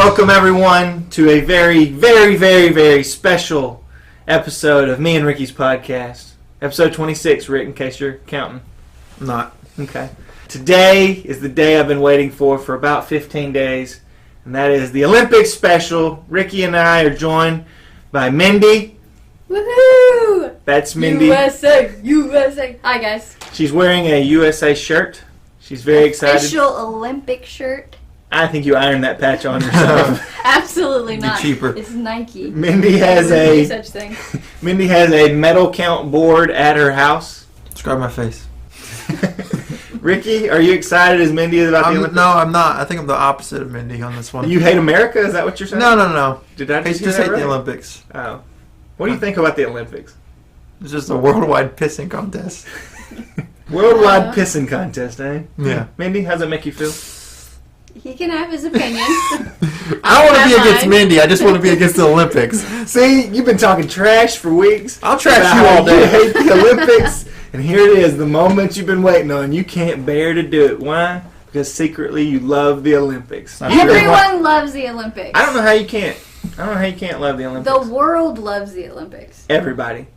Welcome everyone to a very, very, very, very special episode of me and Ricky's podcast. Episode 26, Rick, in case you're counting. I'm not. Okay. Today is the day I've been waiting for about 15 days, and that is the Olympics special. Ricky and I are joined by Mindy. Woohoo! That's Mindy. USA! Hi, guys. She's wearing a USA shirt. She's very excited. Official Olympic shirt. I think you ironed that patch on yourself. Absolutely not. Cheaper. It's Nike. Mindy has No such thing. Mindy has a medal count board at her house. Describe my face. Ricky, are you excited as Mindy is about the Olympics? No, I'm not. I think I'm the opposite of Mindy on this one. You hate America? Is that what you're saying? No. Did I I just just hear hate that right? the Olympics. Oh. What do you think about the Olympics? It's just a worldwide pissing contest. Worldwide pissing contest, eh? Yeah. Mindy, how does that make you feel? He can have his opinion. I don't want to be against Mindy. I just want to be against the Olympics. See, you've been talking trash for weeks. I'll trash about you how all day. You hate the Olympics, and here it is, the moment you've been waiting on. You can't bear to do it. Why? Because secretly you love the Olympics. Everyone loves the Olympics. I don't know how you can't. I don't know how you can't love the Olympics. The world loves the Olympics. Everybody.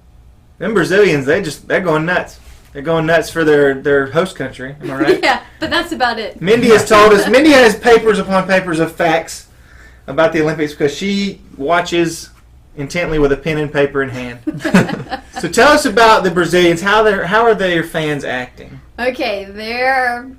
Them Brazilians, they're going nuts. They're going nuts for their host country. Am I right? Yeah, but that's about it. Mindy has told us. Mindy has papers upon papers of facts about the Olympics because she watches intently with a pen and paper in hand. So tell us about the Brazilians. How are their fans acting? Okay, they're,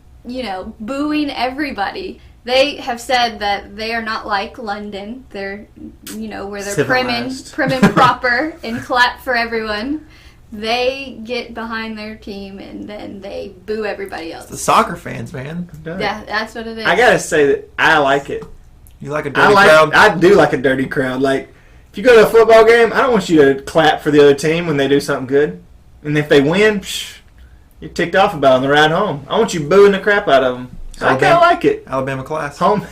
booing everybody. They have said that they are not like London. They're, where they're prim and proper and clap for everyone. They get behind their team and then they boo everybody else. The soccer fans, man. Yeah, that's what it is. I gotta say that I like it. You like a dirty crowd? I do like a dirty crowd. Like, if you go to a football game, I don't want you to clap for the other team when they do something good. And if they win, you're ticked off about it on the ride home. I want you booing the crap out of them. So I kind of like it. Alabama class. Home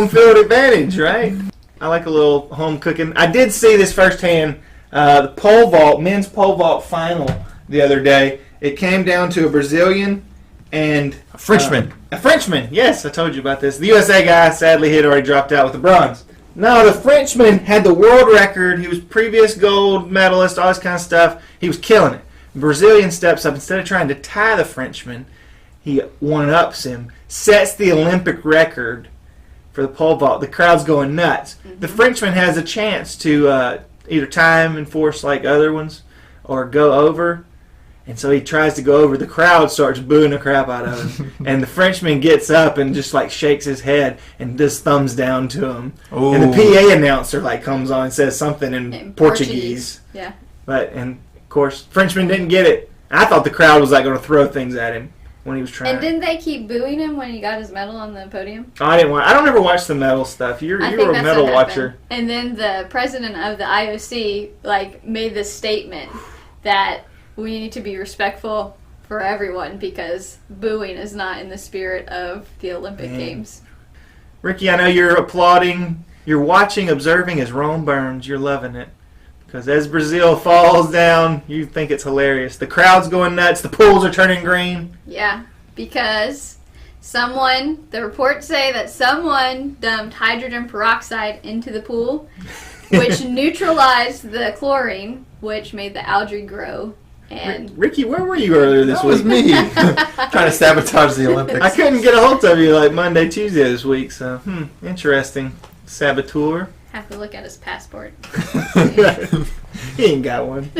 field advantage, right? I like a little home cooking. I did see this firsthand. The pole vault, men's pole vault final the other day. It came down to a Brazilian and A Frenchman. a Frenchman. Yes, I told you about this. The USA guy, sadly, had already dropped out with the bronze. No, the Frenchman had the world record. He was previous gold medalist, all this kind of stuff. He was killing it. The Brazilian steps up. Instead of trying to tie the Frenchman, he one-ups him, sets the Olympic record for the pole vault. The crowd's going nuts. Mm-hmm. The Frenchman has a chance to either time and force like other ones or go over. And so he tries to go over. The crowd starts booing the crap out of him. And the Frenchman gets up and just like shakes his head and just thumbs down to him. Ooh. And the PA announcer like comes on and says something in Portuguese. Yeah. And of course, Frenchman didn't get it. I thought the crowd was like going to throw things at him when he was trying. And didn't they keep booing him when he got his medal on the podium? Oh, I don't ever watch the medal stuff. You're a medal watcher. And then the president of the IOC made this statement that we need to be respectful for everyone because booing is not in the spirit of the Olympic Games. Ricky, I know you're applauding. You're watching, observing as Rome burns. You're loving it. Because as Brazil falls down, you think it's hilarious. The crowd's going nuts. The pools are turning green. Yeah, because the reports say that someone dumped hydrogen peroxide into the pool, which neutralized the chlorine, which made the algae grow. And Ricky, where were you earlier this week? That was me. Trying to sabotage the Olympics. I couldn't get a hold of you like Monday, Tuesday this week. So, interesting. Saboteur. Have to look at his passport. He ain't got one.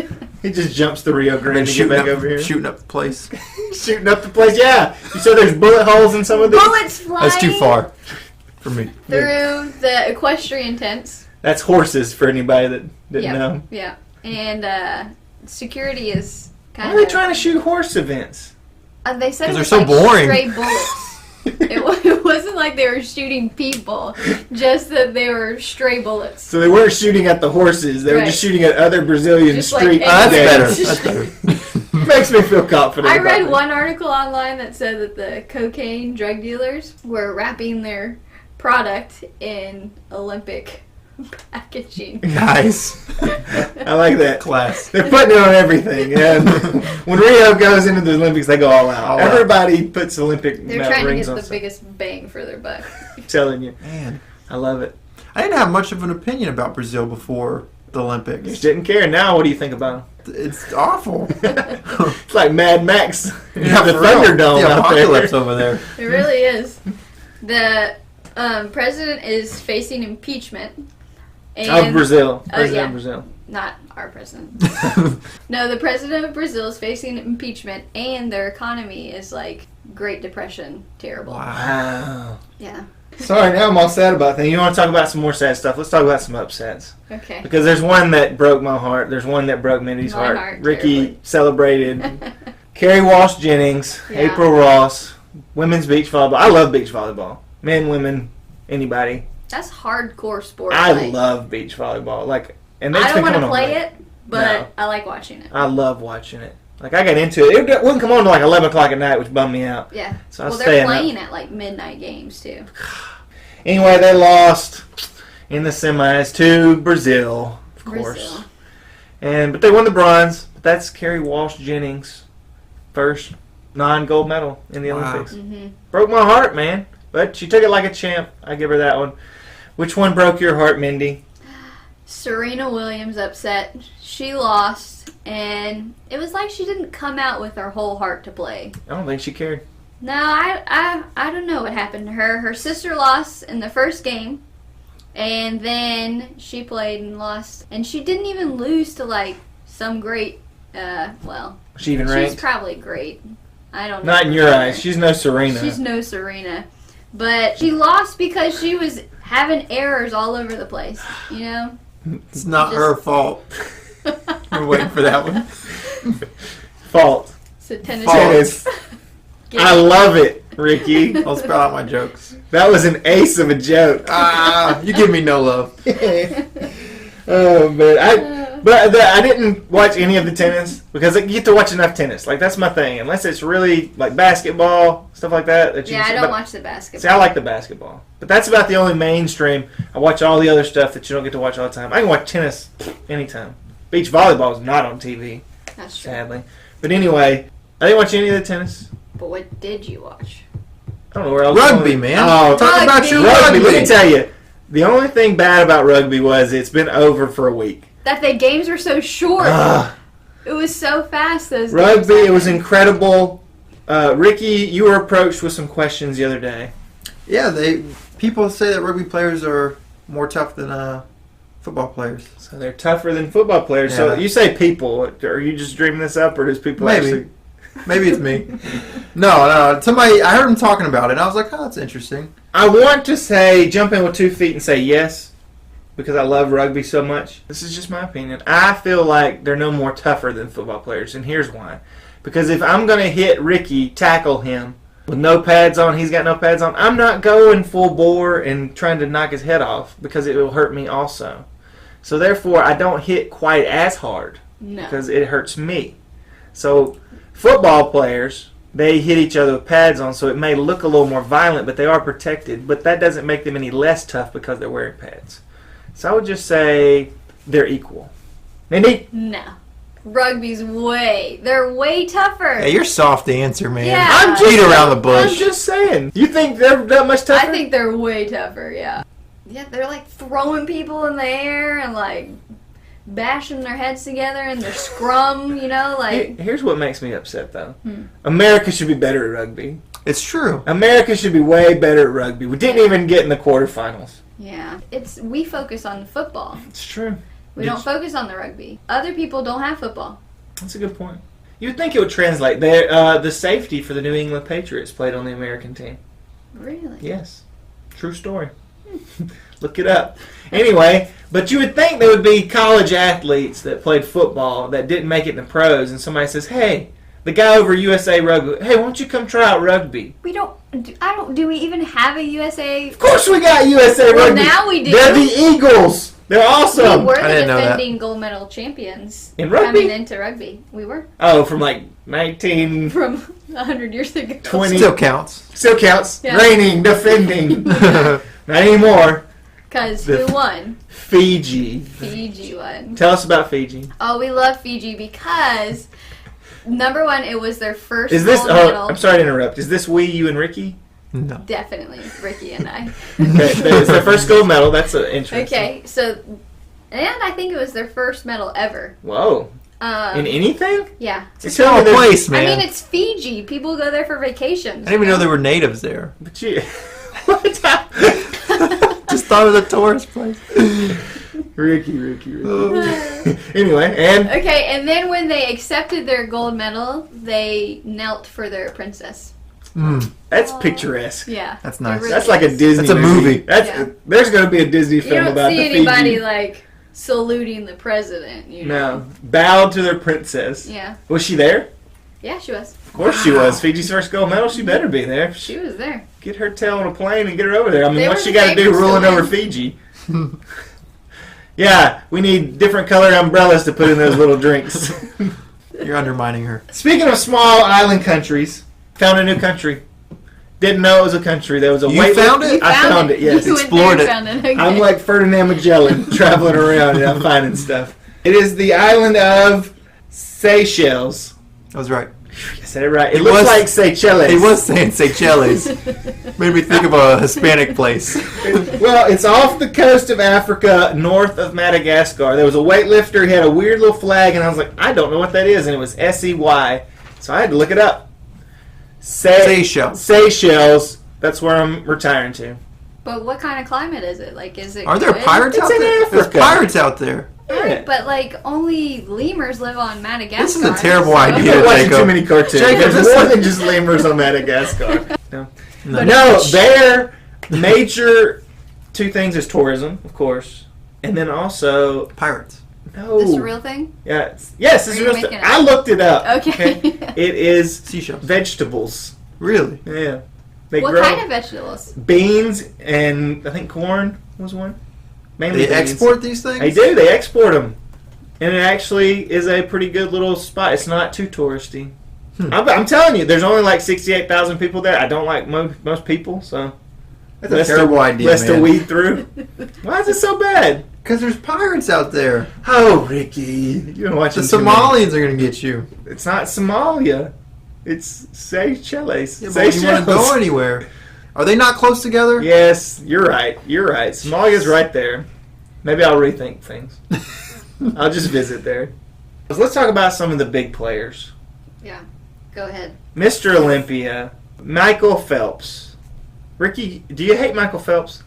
He just jumps the Rio Grande to get back over here. Shooting up the place. Shooting up the place, yeah. You said there's bullet holes in some of these? Bullets flying. That's too far for me. Through the equestrian tents. That's horses for anybody that didn't know. Yeah. And security is kind of... Why are they trying to shoot horse events? They said it was so boring. Stray bullets. It wasn't like they were shooting people, just that they were stray bullets. So they weren't shooting at the horses; they were just shooting at other Brazilian just street. That's better. Makes me feel confident. I read one article online that said that the cocaine drug dealers were wrapping their product in Olympic packaging. Nice. I like that. Class. They're putting it on everything. And when Rio goes into the Olympics, they go all out. Everybody puts Olympic They're trying to rings get on the stuff. biggest bang for their buck. I'm telling you. Man. I love it. I didn't have much of an opinion about Brazil before the You Olympics. just didn't care. Now, what do you think about It's awful. them? It's like Mad Max. Yeah, the for real. Thunderdome The out apocalypse there. over there. It really is. The president is facing impeachment. Of Brazil. Oh, President yeah. of Brazil. Not our president. No, the president of Brazil is facing impeachment, and their economy is like Great Depression terrible. Wow. Yeah. Sorry, now I'm all sad about things. You want to talk about some more sad stuff? Let's talk about some upsets. Okay. Because there's one that broke my heart. There's one that broke Mindy's My heart. heart Ricky terribly. celebrated. Carrie Walsh Jennings, Yeah. April Ross, women's beach volleyball. I love beach volleyball. Men, women, anybody. That's hardcore sport. I like, love beach volleyball. And I it's don't been want to coming on play late. it, but No. I like watching it. I love watching it. I got into it. It wouldn't come on until like 11 o'clock at night, which bummed me out. Yeah. So I was Well, they're staying playing up. at like midnight games too. Anyway, they lost in the semis to Brazil, of course. Brazil. But they won the bronze. But that's Carrie Walsh Jennings' first non-gold medal in the Wow. Olympics. Mm-hmm. Broke my heart, man. But she took it like a champ. I give her that one. Which one broke your heart, Mindy? Serena Williams upset. She lost, and it was like she didn't come out with her whole heart to play. I don't think she cared. No, I don't know what happened to her. Her sister lost in the first game, and then she played and lost. And she didn't even lose to like some great, She even she's ranked? probably great. I don't know. Not in your her. eyes. She's no Serena. She's no Serena. But she lost because she was having errors all over the place, you know? It's not her fault. We're waiting for that one. Fault. So tennis. Tennis. I love it, Ricky. I'll spell out my jokes. That was an ace of a joke. You give me no love. Oh, but I didn't watch any of the tennis because you get to watch enough tennis. Like, that's my thing. Unless it's really like basketball, stuff like that. Yeah, I don't watch the basketball. See, I like the basketball. But that's about the only mainstream. I watch all the other stuff that you don't get to watch all the time. I can watch tennis anytime. Beach volleyball is not on TV, That's true. sadly. But anyway, I didn't watch any of the tennis. But what did you watch? I don't know where else. Rugby, man. Oh, Talk about your rugby. Let me rugby. tell you. The only thing bad about rugby was it's been over for a week. That the games were so short. Ugh. It was so fast, those Rugby, games. it was incredible. Ricky, you were approached with some questions the other day. Yeah, people say that rugby players are more tough than football players. So they're tougher than football players. So Yeah. you say people. Are you just dreaming this up, or does people Maybe. actually... Maybe it's me. No. Somebody, I heard them talking about it, and I was like, oh, that's interesting. I want to say, jump in with 2 feet and say yes, because I love rugby so much. This is just my opinion. I feel like they're no more tougher than football players, and here's why. Because if I'm going to hit Ricky, tackle him, with no pads on, he's got no pads on, I'm not going full bore and trying to knock his head off, because it will hurt me also. So therefore, I don't hit quite as hard, No. because it hurts me. So football players, they hit each other with pads on, so it may look a little more violent, but they are protected. But that doesn't make them any less tough because they're wearing pads. So I would just say they're equal. Mindy? No. Rugby's they're way tougher. Hey, you're soft to answer, man. Yeah. I'm just Beat around the bush. I'm just saying. You think they're that much tougher? I think they're way tougher, yeah. Yeah, they're like throwing people in the air and like bashing their heads together in their scrum, you know, like... Here's what makes me upset, though. America should be better at rugby. It's true. America should be way better at rugby. We didn't even get in the quarterfinals. Yeah. We focus on the football. It's true. We don't focus on the rugby. Other people don't have football. That's a good point. You'd think it would translate. The safety for the New England Patriots played on the American team. Really? Yes. True story. Look it up. Anyway, but you would think there would be college athletes that played football that didn't make it in the pros, and somebody says, hey, the guy over USA Rugby, hey, why don't you come try out rugby? Do we even have a USA? Of course we got USA Well, Rugby. now we do. They're the Eagles. They're awesome. We were I the didn't know that. defending gold medal champions In rugby? coming into rugby. We were. Oh, from like 19... From 100 years ago. 20. Still counts. Still counts. Yeah. Reigning, defending. Not anymore. Because who won? Fiji. Fiji won. Tell us about Fiji. Oh, we love Fiji because, number one, it was their first Is this? gold medal. Oh, I'm sorry to interrupt. Is this you and Ricky? No. Definitely, Ricky and I. Okay, it's their first gold medal. That's interesting. Okay, so, and I think it was their first medal ever. Whoa. In anything? Yeah. It's a small place, man. I mean, it's Fiji. People go there for vacations. I didn't even know there were natives there. But you... What? Just thought it was a tourist place. Ricky. Anyway, and... Okay, and then when they accepted their gold medal, they knelt for their princess. That's picturesque. Yeah. That's nice. Really That's like a Disney That's a movie. There's going to be a Disney film about the You don't see anybody, Fiji. like, saluting the president, you know? No. Bowed to their princess. Yeah. Was she there? Yeah, she was. Of course she was. Fiji's first gold medal. She better be there. She was there. Get her tail on a plane and get her over there. I mean, They what's were she the got to do favorites to ruling win. over Fiji? Yeah, we need different color umbrellas to put in those little drinks. You're undermining her. Speaking of small island countries, found a new country. Didn't know it was a country. There was a You weight found it? I found it, yes. You went Explored there it. and found it. Okay. I'm like Ferdinand Magellan, traveling around and I'm finding stuff. It is the island of Seychelles. I was right. I said it right. It He looks was- like Seychelles. He was saying Seychelles. Made me think of a Hispanic place. Well, it's off the coast of Africa, north of Madagascar. There was a weightlifter. He had a weird little flag, and I was like, I don't know what that is, and it was SEY. So I had to look it up. Seychelles. Seychelles. That's where I'm retiring to. But what kind of climate is it? Like, is it Are there good? pirates It's out in there? There's Africa. pirates out there. Yeah. But, like, only lemurs live on Madagascar. This is a terrible so- idea. You're watching Jacob. too many cartoons. Jacob, There's this more is- than just lemurs on Madagascar. No, No. no, their major two things is tourism, of course, and then also Pirates. no. This a real thing? Yes, yes, this Are is you real making stuff. it up? I looked it up. Okay. It is Seashells. vegetables. Really? Yeah, they What grow kind of vegetables? beans and I think corn was one. Mainly They beans. export these things? They do. They export them, and it actually is a pretty good little spot. It's not too touristy. I'm telling you, there's only like 68,000 people there. I don't like most people, so That's a terrible idea, less to man. weed through. Why is it so bad? Because there's pirates out there. Oh, Ricky, you're watching. The too many. Somalians are going to get you. It's not Somalia. It's Seychelles. Yeah, but when you want to go anywhere. Are they not close together? Yes, you're right. You're right. Somalia's right there. Maybe I'll rethink things. I'll just visit there. Let's talk about some of the big players. Yeah. Go ahead. Mr. Olympia, Michael Phelps. Ricky, do you hate Michael Phelps?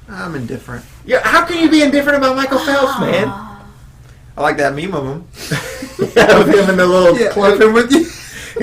I'm indifferent. Yeah, how can you be indifferent about Michael Phelps, man? I like that meme of him. Yeah, with him in the little Yeah, cloak. with him with you.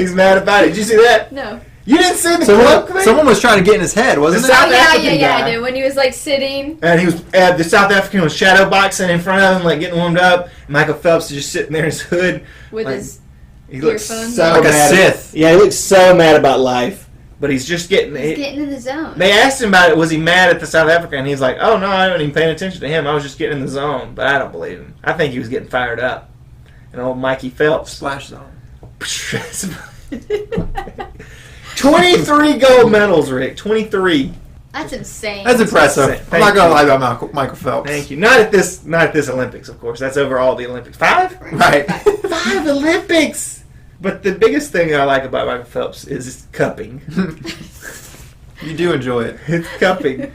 He's mad about it. Did you see that? No. You didn't see the cloak thing? Someone was trying to get in his head, wasn't The it? South Oh, yeah, African guy. I did. When he was, like, sitting. And he was the South African was shadow boxing in front of him, like getting warmed up. Michael Phelps is just sitting there in his hood. With Like, his He looks earphones so on. Like a mad. Sith. Yeah, he looks so mad about life. But he's just getting. He's getting in the zone. They asked him about it. Was he mad at the South African? And he's like, "Oh no, I wasn't even paying attention to him. I was just getting in the zone." But I don't believe him. I think he was getting fired up. And old Mikey Phelps. Splash zone. 23 gold medals, Rick. 23. That's insane. That's impressive. Thank I'm not going you. to lie about Michael Phelps. Thank you. Not at this Olympics, of course. That's over all the Olympics. 5? Right. 5 Olympics. But the biggest thing I like about Michael Phelps is cupping. You do enjoy it. It's cupping.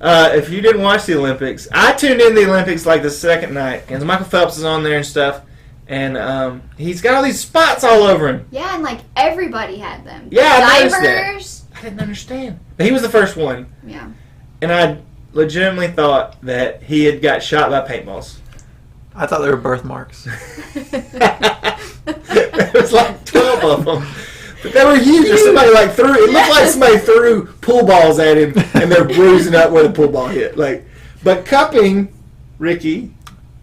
If you didn't watch the Olympics, I tuned in the Olympics like the second night, and Michael Phelps is on there and stuff, and he's got all these spots all over him. Yeah, and, like, everybody had them. Yeah, I noticed that. Divers. I didn't understand. But he was the first one, Yeah. and I legitimately thought that he had got shot by paintballs. I thought they were birthmarks. There was like 12 of them. But they were huge. Or somebody like threw. It looked like somebody threw pool balls at him, and they're bruising up where the pool ball hit. But cupping, Ricky,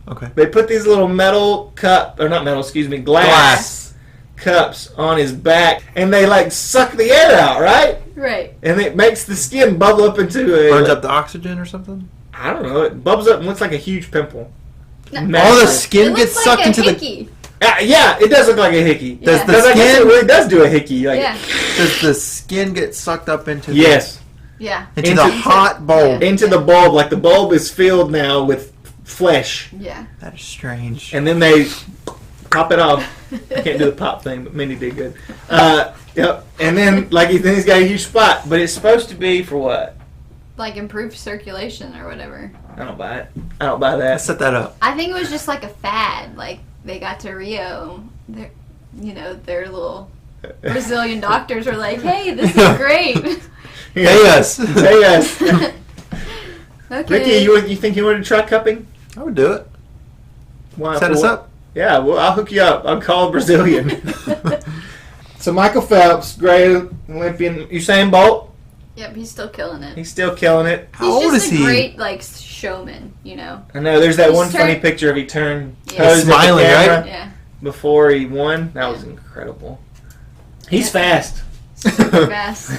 Okay. they put these little metal cup, or not metal, excuse me, glass cups on his back, and they like suck the air out, right? Right. And it makes the skin bubble up into a. Burns up the oxygen or something? I don't know. It bubbles up and looks like a huge pimple. No. All the Massive. skin It gets looks sucked like into a the... hickey. Yeah, it does look like a hickey. Yeah. Does the Because I guess it skin... really does do a hickey. Like, Yeah. Does the skin get sucked up into Yes. Yeah. Into the hot bulb. Into the bulb. Like the bulb is filled now with flesh. Yeah. That is strange. And then they pop it off. I can't do the pop thing, but Mindy did good. Yep. And then, like, he's got a huge spot. But it's supposed to be for what? Like improved circulation or whatever. I don't buy it. I don't buy that. Set that up. I think it was just like a fad. Like, they got to Rio. Their little Brazilian doctors were like, hey, this is great. Pay us. Pay us. Okay. Ricky, you think you want to try cupping? I would do it. Why, Set us up. Yeah, well, I'll hook you up. I'll call a Brazilian. So Michael Phelps, great Olympian. Usain Bolt? Yep, he's still killing it. He's still killing it. How old is he? He's just a great, like, showman, you know. I know. There's that He's one funny turned- picture of he turned Yeah. posed at the Smiling, camera right? Yeah. before he won. That was incredible. He's fast. Super fast.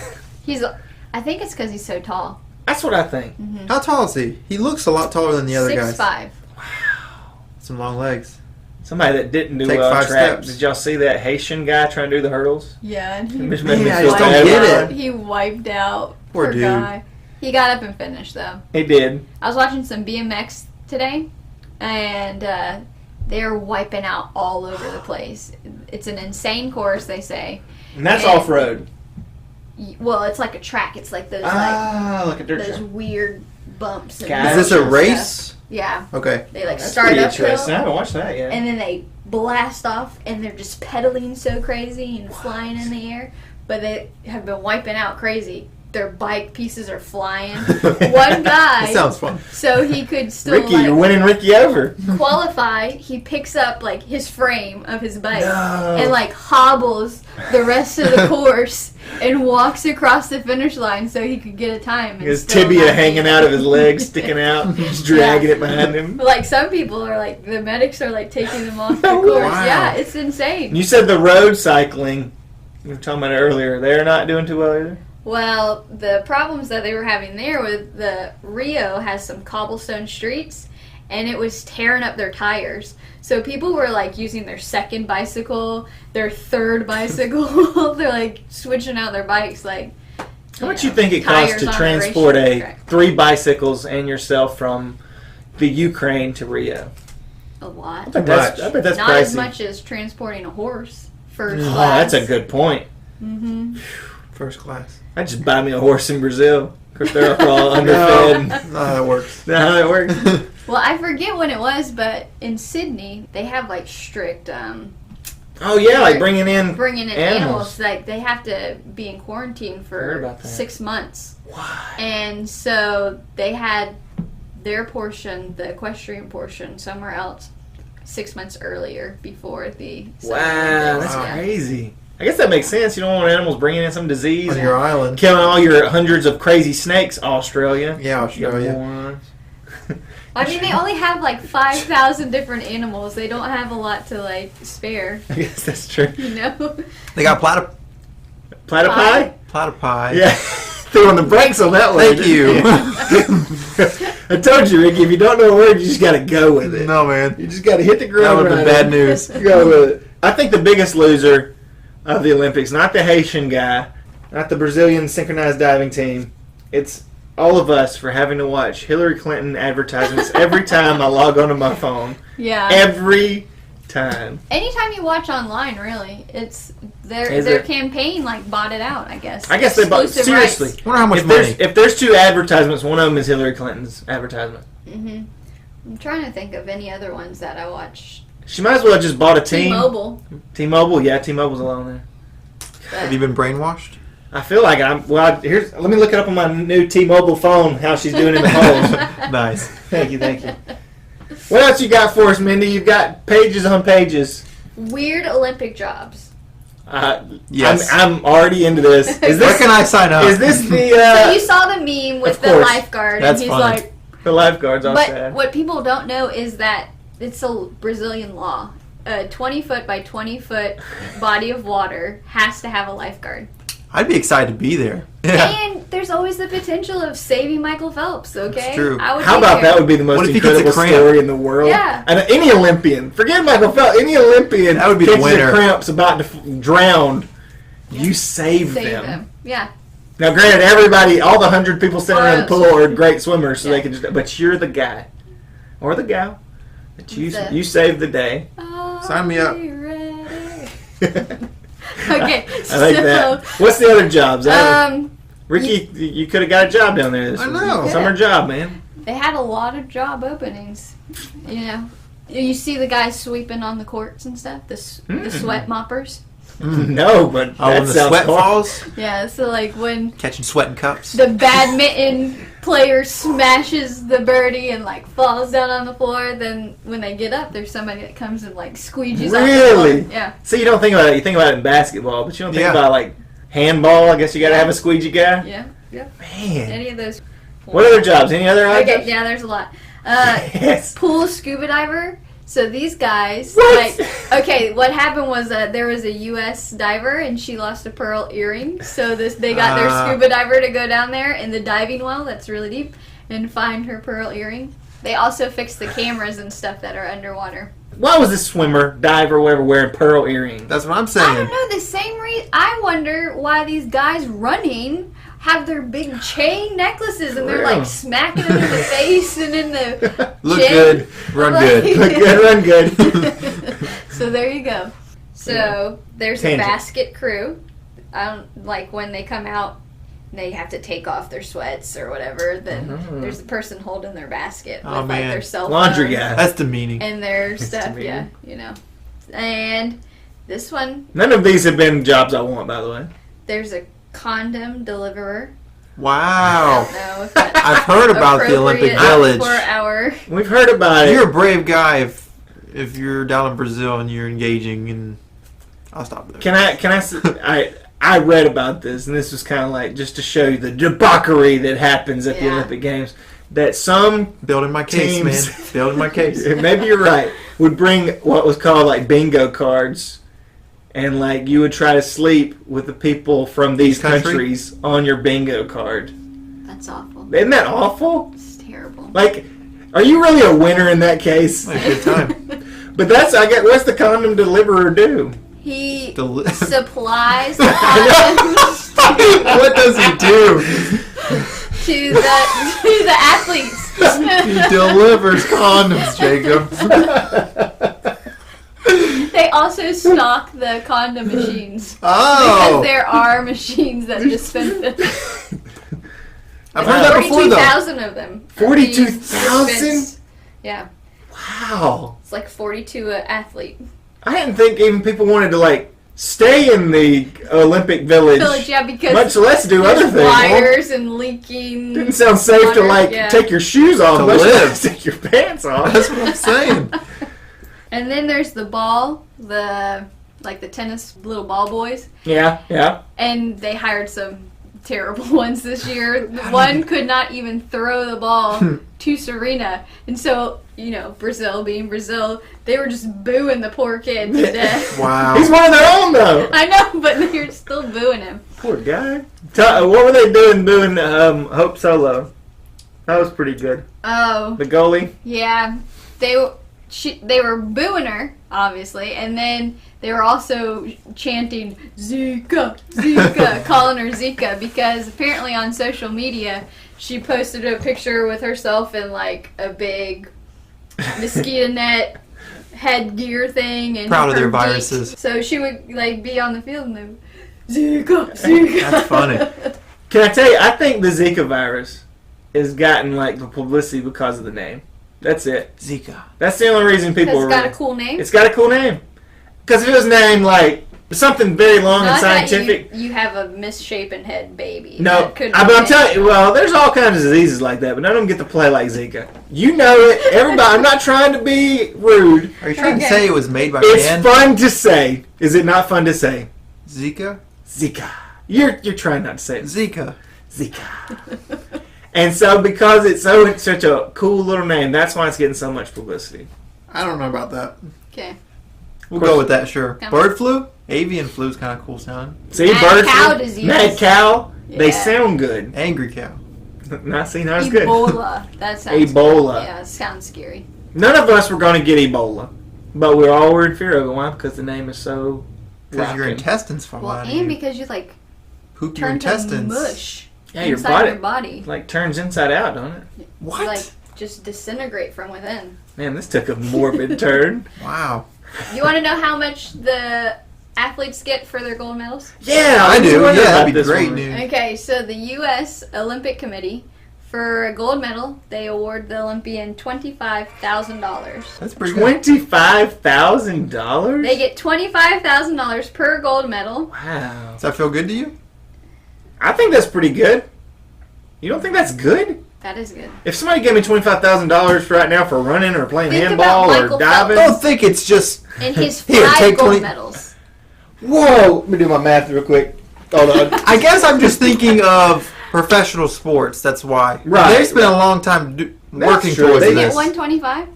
I think it's because he's so tall. That's what I think. How tall is he? He looks a lot taller than the other guys. 6'5". Some long legs. Somebody that didn't do Take well on 5 track. steps. Did y'all see that Haitian guy trying to do the hurdles? Yeah, and It just made me Man, I feel just don't bad. get it. He wiped out. Poor dude. Guy. He got up and finished, though. He did. I was watching some BMX today, and they're wiping out all over the place. It's an insane course, they say. And that's And- off road. Well, it's like a track. It's like those Like a dirt those track. weird bumps. And Guys. Is this a stuff. race? Yeah. Okay. They like That's start pretty uphill, interesting. I haven't watched that yet. and then they blast off, and they're just pedaling so crazy and flying in the air. But they have been wiping out crazy. Their bike pieces are flying. One guy, That sounds fun. so he could still Ricky, like you're winning Ricky over. qualify. He picks up like his frame of his bike No. and like hobbles the rest of the course and walks across the finish line so he could get a time. and His still tibia not hanging be- out of his leg, sticking out, just dragging it behind him. But, like, some people are like, the medics are like taking them off the Oh, course. wow. Yeah, it's insane. You said the road cycling. We were talking about it earlier. They're not doing too well either. Well, the problems that they were having there with the Rio has some cobblestone streets, and it was tearing up their tires. So people were like using their second bicycle, their third bicycle. They're like switching out their bikes. Like, How much you think it costs tires to on a transport racetrack. 3 bicycles and yourself from the Ukraine to Rio? A lot. I bet that's Not pricey. as much as transporting a horse first Oh, class. that's a good point. Mm-hmm. First class. I'd just buy me a horse in Brazil. Of course, they're all underfed. No, that works. Is that how that works? Well, I forget when it was, but in Sydney, they have like strict Oh, yeah, like bringing in bringing in animals. animals. Like, they have to be in quarantine I heard for about that. 6 months. Why? And so they had their portion, the equestrian portion, somewhere else 6 months earlier before the Wow, that's Wow. crazy. I guess that makes sense. You don't want animals bringing in some disease On and your island. killing all your hundreds of crazy snakes, Australia. Yeah, You Australia. morons. I mean, they only have like 5,000 different animals. They don't have a lot to like spare, I guess that's true. you know? They got Platypi? platypi. Yeah. Threw on the brakes on that one. Thank didn't you. I told you, Ricky, if you don't know a word, you just got to go with it. No, man. You just got to hit the That ground would have been running. bad news. Go with it. I think the biggest loser of the Olympics, not the Haitian guy, not the Brazilian synchronized diving team, it's all of us for having to watch Hillary Clinton advertisements every time I log onto my phone. Yeah. Every time. Anytime you watch online, really, it's Is their it? campaign like bought it out. I guess. I guess they bought, Exclusive seriously. rights. Wonder how much If there's 2 advertisements, one of them is Hillary Clinton's advertisement. Mhm. I'm trying to think of any other ones that I watched. She might as well have just bought a team. T-Mobile. T-Mobile, yeah, T-Mobile's alone there. Have you been brainwashed? I feel like let me look it up on my new T-Mobile phone, how she's doing in the polls. Nice. Thank you. What else you got for us, Mindy? You've got pages on pages. Weird Olympic jobs. Yes. I'm already into this. Is Where this can I sign up? is this So the you saw the meme with of the course. lifeguard, That's and he's funny. like, the lifeguards all but sad? what people don't know is that it's a Brazilian law. A 20-foot by 20-foot body of water has to have a lifeguard. I'd be excited to be there. Yeah. And there's always the potential of saving Michael Phelps, okay? That's true. I would How be about there. that would be the most What if he gets a incredible cramp? story in the world? Yeah. And any Olympian, forget Michael Phelps, any Olympian That would be the catches winner. a cramps about to drown, you save Save them. them. Yeah. Now, granted, everybody, all the 100 people standing around the pool are great swimmers, so they can just. But you're the guy or the gal that you saved the day. Sign me up. Okay, I like that. What's the other jobs? Ricky, you could have got a job down there. I know. Summer job, man. They had a lot of job openings. You know, you see the guys sweeping on the courts and stuff. The sweat moppers. No, but when the sweat falls. Yeah, so like when catching sweat in cups. The badminton player smashes the birdie and like falls down on the floor. Then when they get up, there's somebody that comes and like squeegees off the floor. Yeah. See, you don't think about it. You think about it in basketball, but you don't think about like handball. I guess you got to have a squeegee guy. Yeah. Yeah. Man. Any of those. What other jobs? Any other jobs? Okay. Yeah, there's a lot. Yes. Pool scuba diver. So these guys, what? What happened was there was a U.S. diver and she lost a pearl earring. So they got their scuba diver to go down there in the diving well that's really deep and find her pearl earring. They also fixed the cameras and stuff that are underwater. Why was this swimmer, diver, whatever, wearing pearl earrings? That's what I'm saying. I don't know. The same reason. I wonder why these guys running have their big chain necklaces and they're like smacking them in the face and in the Look chin. good, run good. Look good, run good. So there you go. So there's a basket crew. Like when they come out, they have to take off their sweats or whatever. Then there's the person holding their basket with like their cell phone. Laundry guy. That's demeaning. And their stuff, yeah, you know. And this one. None of these have been jobs I want, by the way. There's a condom deliverer. Wow. I don't know if that's I've heard about the Olympic Village. For our... We've heard about it. You're a brave guy if you're down in Brazil and you're engaging, and I'll stop there. I read about this, and this was kind of like just to show you the debauchery that happens at the Olympic Games. That some building my case, teams, man. Building my case. Maybe you're right. Would bring what was called like bingo cards. And, like, you would try to sleep with the people from these countries on your bingo card. That's awful. Isn't that awful? It's terrible. Like, are you really a winner in that case? Like a good time. But what's the condom deliverer do? He supplies the condoms. What does he do? to the athletes. He delivers condoms, Jacob. They also stock the condom machines. Oh! Because there are machines that dispense them. I've heard that before, though. 42,000 of them. 42,000? Yeah. Wow. It's like 42 an athlete. I didn't think even people wanted to, like, stay in the Olympic Village. Yeah, because much less do other things. Wires and leaking. Didn't sound safe water, to, like, take your shoes off. To live. Take your pants off. That's what I'm saying. And then there's the ball, the tennis little ball boys. Yeah, yeah. And they hired some terrible ones this year. One could not even throw the ball to Serena. And so, you know, Brazil being Brazil, they were just booing the poor kid to death. Wow. He's one of their own, though. I know, but they're still booing him. Poor guy. What were they doing booing Hope Solo? That was pretty good. Oh. The goalie? Yeah. They were booing her, obviously, and then they were also chanting Zika, Zika, calling her Zika, because apparently on social media she posted a picture with herself in like a big mosquito net headgear thing, and proud of their her viruses. So she would like be on the field and they Zika, Zika. That's funny. Can I tell you? I think the Zika virus has gotten like the publicity because of the name. That's it. Zika. That's the only reason people. It's got a cool name. It's got a cool name. Because if it was named like something very long and scientific, you have a misshapen head baby. No, but I'm telling you, well, there's all kinds of diseases like that, but none of them get to play like Zika. You know it. Everybody. I'm not trying to be rude. Are you trying to say it was made by It's man? fun to say. Is it not fun to say? Zika. Zika. You're trying not to say it. Zika. Zika. And so, because it's such a cool little name, that's why it's getting so much publicity. I don't know about that. Okay. We'll go with that, sure. Come Bird flu? Avian flu is kind of cool sounding. See, Mad cow disease. Mad cow. Yeah. They sound good. Angry cow. Not as good. Ebola. That sounds Ebola. Yeah, it sounds scary. None of us were going to get Ebola, but we all were in fear of it. Why? Because the name is so. Because your rocking. intestines fall Well, out of and you. because you like poop your turn to intestines. mush Yeah, your inside body, your body. like turns inside out, don't it? What? Like just disintegrate from within. Man, this took a morbid turn. Wow. You want to know how much the athletes get for their gold medals? Yeah, I do. wondering Yeah, about that'd be this great one. news. Okay, so the U.S. Olympic Committee, for a gold medal, they award the Olympian $25,000. That's pretty good. $25,000? They get $25,000 per gold medal. Wow. Does that feel good to you? I think that's pretty good. You don't think that's good? That is good. If somebody gave me $25,000 right now for running or playing Think handball about or Michael diving. Don't think it's just... And his Here, 5 take gold 20 medals. Whoa! Let me do my math real quick. Hold on. I guess I'm just thinking of professional sports. That's why. Right. They spent a long time working true. towards They They this. get 125?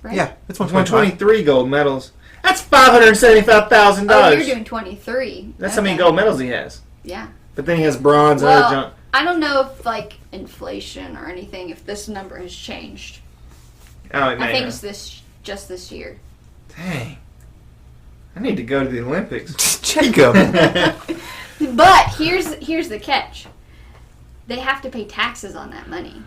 Right? Yeah, it's 125. 123 gold medals. That's $575,000. Oh, you're doing 23. That's how many gold medals he has. Yeah. But then he has bronze and Well, other junk. I don't know if, like, inflation or anything, if this number has changed. Oh, it I may think have. it's just this year. Dang. I need to go to the Olympics. Jacob. But here's the catch. They have to pay taxes on that money.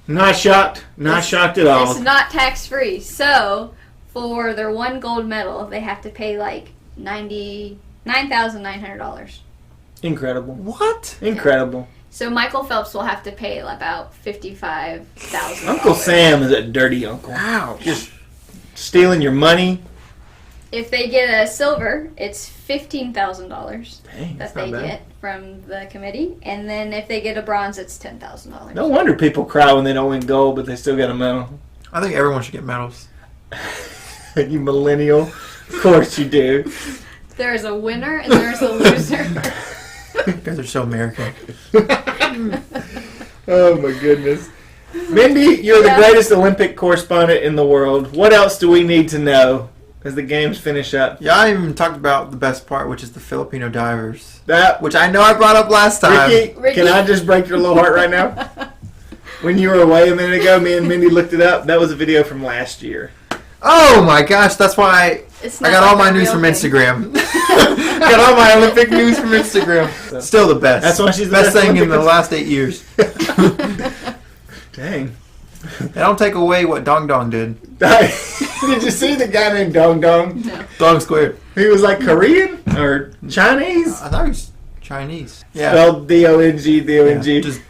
Not shocked. Not shocked at all. It's not tax free. So for their 1 gold medal, they have to pay like $99,900. Incredible. What? Incredible. So Michael Phelps will have to pay about $55,000. Uncle Sam is a dirty uncle. Wow. Just stealing your money. If they get a silver, it's $15,000 Dang, that that's they not bad. get from the committee, and then if they get a bronze, it's $10,000. No wonder people cry when they don't win gold, but they still got a medal. I think everyone should get medals. You millennial. Of course you do. There's a winner and there's a loser. You guys are so American. Oh my goodness. Mindy, you're the greatest Olympic correspondent in the world. What else do we need to know as the games finish up? Yeah, I even talked about the best part, which is the Filipino divers. That, Which I know I brought up last time. Ricky. Can I just break your little heart right now? When you were away a minute ago, me and Mindy looked it up. That was a video from last year. Oh my gosh, that's why It's I not got all like my a news real from thing. Instagram. Got all my Olympic news from Instagram. Still the best. That's why she's the best best thing in the Olympic- last 8 years. Dang. They don't take away what Dong Dong did. Did you see the guy named Dong Dong? No. Dong squared. He was like Korean or Chinese. I thought he was Chinese. Yeah. Spelled D-O-N-G, D-O-N-G. Yeah, just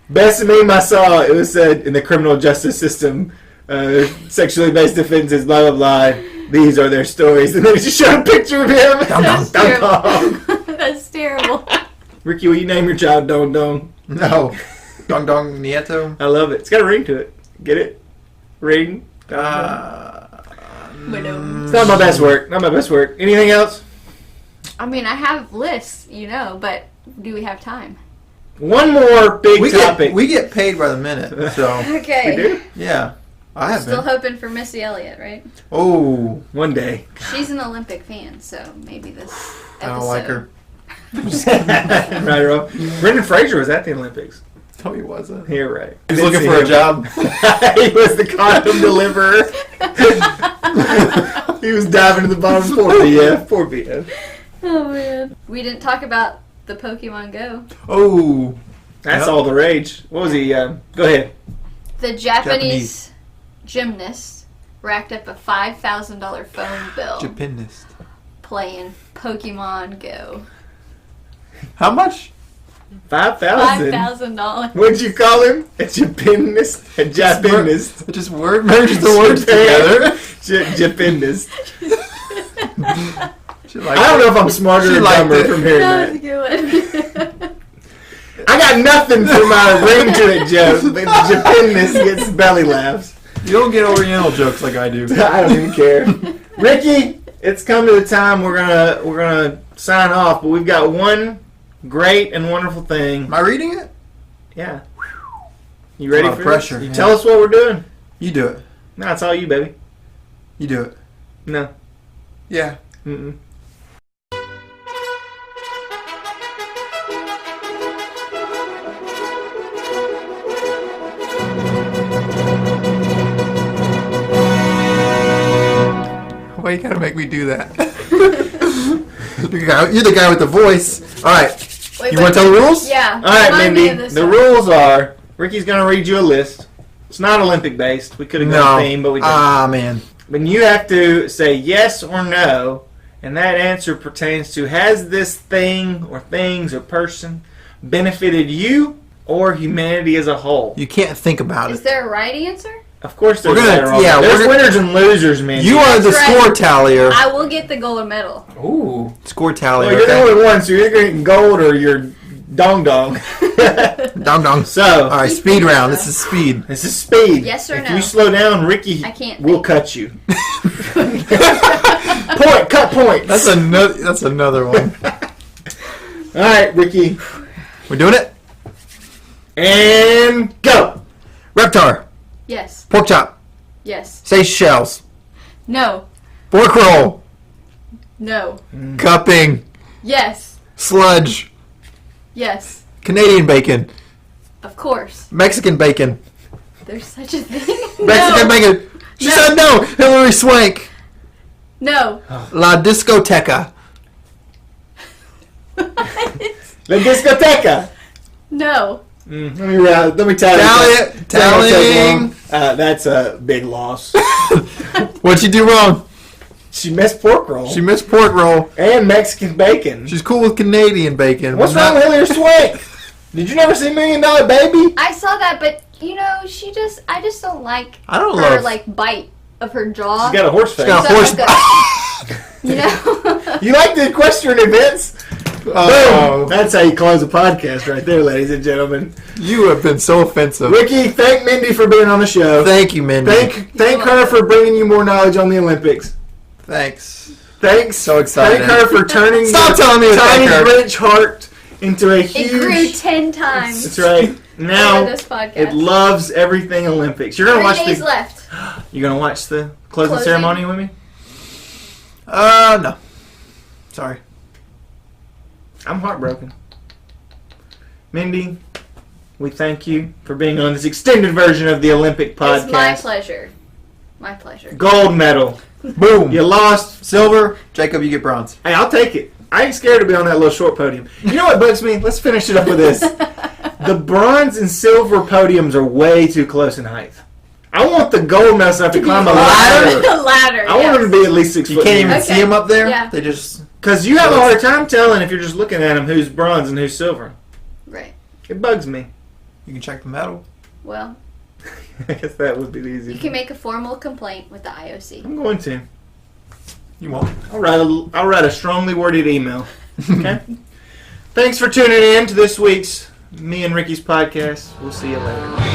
Best meme I saw, it was said in the criminal justice system, sexually based offenses, blah, blah, blah. These are their stories. And then it just showed a picture of him. Dong That's Dong. Dong terrible. Dong. That's terrible. Ricky, will you name your child Dong Dong? No. Dong Dong Nieto. I love it. It's got a ring to it. Get it? Ring. Widow. It's not my best work. Not my best work. Anything else? I mean, I have lists, but do we have time? One more big topic. We get paid by the minute, so Okay. We do? yeah. I have Still been. hoping for Missy Elliott, right? Oh, One day. She's an Olympic fan, so maybe this episode. I don't like her. Right or wrong. Brendan Fraser was at the Olympics. No, he wasn't. You're right. He's looking for a job. He was the condom deliverer. He was diving to the bottom. Poor BF. Poor BF. Oh man. We didn't talk about the Pokemon Go. Oh, That's Yep. all the rage. What was he? Go ahead. The Japanese gymnast racked up a $5,000 phone bill Japanist. playing Pokemon Go. How much? 5,000. $5,000. What'd you call him? A Japanist? A Japanist. Just merge the words together. Japanist. She I don't know if I'm smarter She or liked dumber it. from hearing That was a that. good one. I got nothing for my ring to it joke, but Japanist gets belly laughs. You don't get Oriental jokes like I do. I don't even care. Ricky, it's come to the time we're gonna sign off, but we've got one great and wonderful thing. Am I reading it? Yeah. You ready A lot for of pressure, this? You yeah. tell us what we're doing. You do it. No, it's all you, baby. You do it. No. Yeah. Mm-mm. Why you gotta make me do that? You're the guy with the voice. All right. Wait, You want to tell the rules? Yeah. All right, remind me Mindy. of this The one. rules are: Ricky's going to read you a list. It's not Olympic based. We could have gone theme, but we didn't. Ah, man. But you have to say yes or no, and that answer pertains to: has this thing or things or person benefited you or humanity as a whole? You can't think about Is it. there a right answer? Of course, there's We're gonna- right or wrong. yeah, There's we're gonna- winners and losers, man. You are the That's right. score tallier. I will get the gold medal. Ooh. Score tallier. Well, you're the okay? only one, so you're either getting gold or you're dong dong. Dong dong. So, All right, Keep speed thinking round. so. This is speed. this is speed. Yes or if no? you slow down, Ricky I can't will think. cut you. Cut points. That's another. That's another one. All right, Ricky. We're doing it. And go. Reptar. Yes. Pork chop. Yes. Seychelles. No. Fork roll. No. Cupping. Yes. Sludge. Yes. Canadian bacon. Of course. Mexican bacon. There's such a thing. Mexican bacon. She said no. Hillary Swank. No. La discoteca. La discoteca. No. Let me tell you. Tallying. That's a big loss. What'd she do wrong? She missed pork roll. She missed pork roll. And Mexican bacon. She's cool with Canadian bacon. What's but wrong with Hillary Swank? Did you never see $1 Million Baby? I saw that, but I just don't like I don't her love. bite of her jaw. She's got a horse face. She's got a So, horse. You like the equestrian events? Oh. Boom. That's how you close a podcast right there, ladies and gentlemen. You have been so offensive. Ricky, thank Mindy for being on the show. Thank you, Mindy. Thank her for bringing you more knowledge on the Olympics. Thanks. Thanks. So excited. Thank her for turning Stop your telling me to tiny thank her. rich heart into a huge... it grew 10 times. That's right. Now over this podcast. it loves everything Olympics. You're gonna 3 watch days the. left. You're gonna watch the closing Closing? ceremony with me. No. Sorry. I'm heartbroken. Mindy, we thank you for being on this extended version of the Olympic podcast. It's my pleasure. My pleasure. Gold medal. Boom. You lost. Silver. Jacob, you get bronze. Hey, I'll take it. I ain't scared to be on that little short podium. You know what bugs me? Let's finish it up with this. The bronze and silver podiums are way too close in height. I want the gold medal so I have to climb a ladder. A ladder. I want them to be at least 6 You foot. can't even Okay. see them up there. Yeah. They just. Because you have a hard time telling if you're just looking at them who's bronze and who's silver. Right. It bugs me. You can check the medal. Well, I guess that would be the easy. you can make a formal complaint with the IOC. I'm going to. You won't. I'll write a strongly worded email. Okay? Thanks for tuning in to this week's Me and Ricky's podcast. We'll see you later.